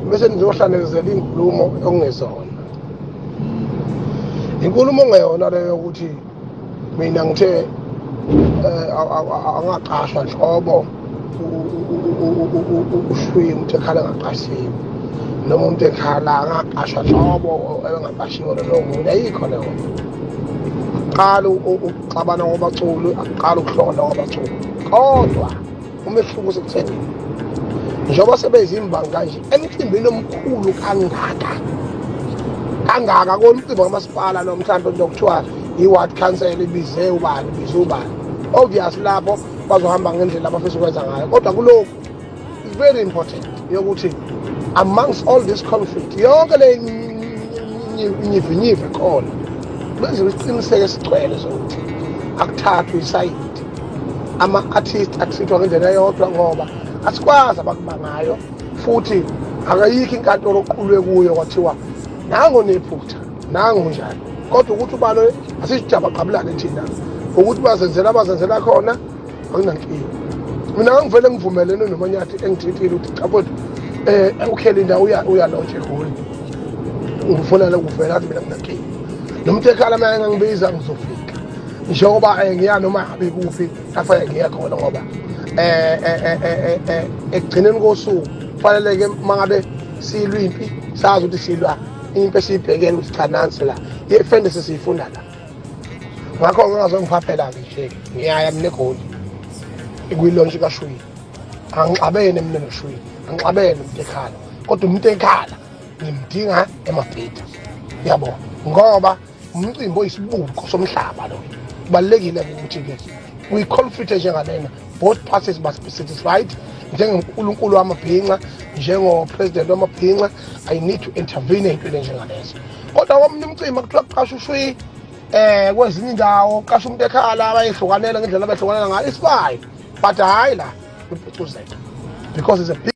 bese nizohlanezela inkulumo okungezona. Inkulumo ongeyona leyo ukuthi mina ngithe angaqashwa nhlobo uShwi uMntekhala angaqashiwe noma uMntekhala angaqashwa nhlobo engaqashiwe lo muntu ayikho leyo. Aqala uxabana ngobaculi, aqala ukuhlonda ngobaculi. Kodwa umehluko sekutheni njengoba sebezimbangi kanje emcimbini omkhulu kangaka komcimbi kamasipala lo mhlawumbe into kuthiwa i-ward council ibize ubani obviously lapho bazohamba ngendlela abafisa ukwenza ngayo. Kodwa kulokhu it's very important yokuthi amongst all this conflict yonke le nyivinyivi khona benziwe isiqiniseko esigcwele sokuthi akuthathwe isayidi, ama-artist akusithwa ngendlela eyodwa ngoba asikwazi abakubangayo futhi akayikho inkantolo oqulwe kuyo kwathiwa nango nephutha nango njalo. Kodwa ukuthi ubalo asijaba qabulane thina ukuthi bazenzela khona akunankinga. Mina ngivele ngivumelene noManyathi engithithile ukuthi cha kodwa ukhele indawo uyalontshe khona ngifunela ukuvela athi mina nginankinga. noMntekhala manje ngangibiza ngizofika njengoba ngiya noma ngabe kuphi afanele ngiya khona ngoba ekugcineni kosuku kufanele-ke mangabe silwa impi sazi ukuthi silwa impi esiyibhekele ukuthi cha nansi la ifende sesiyifunda la. Ngakho ngingazongiphaphela-ke nje ngiyaya mina eGoli kuyilontshe kaShwi, angixabene mina noShwi, angixabene noMntekhala, kodwa uMntekhala ngimdinga emabhida yabo ngoba umcimbi oyisibuko somhlaba lo. Kubalulekile ukuthi-ke kwi-conflict njengalena both parties must be satisfied. NjengoNkulunkulu wamabhinqa, njengopresident wamabhinqa, I need to intervene ey'ntweni enjengalezo. Kodwa komunye umcimbi kuthiwa kuqashwa uShwi kwezinye indawo qasha uMntekhala bayehlukanela ngendlela abehlukanela ngayo, it's fine, but hayi la kwiPhucuzeko because it's a big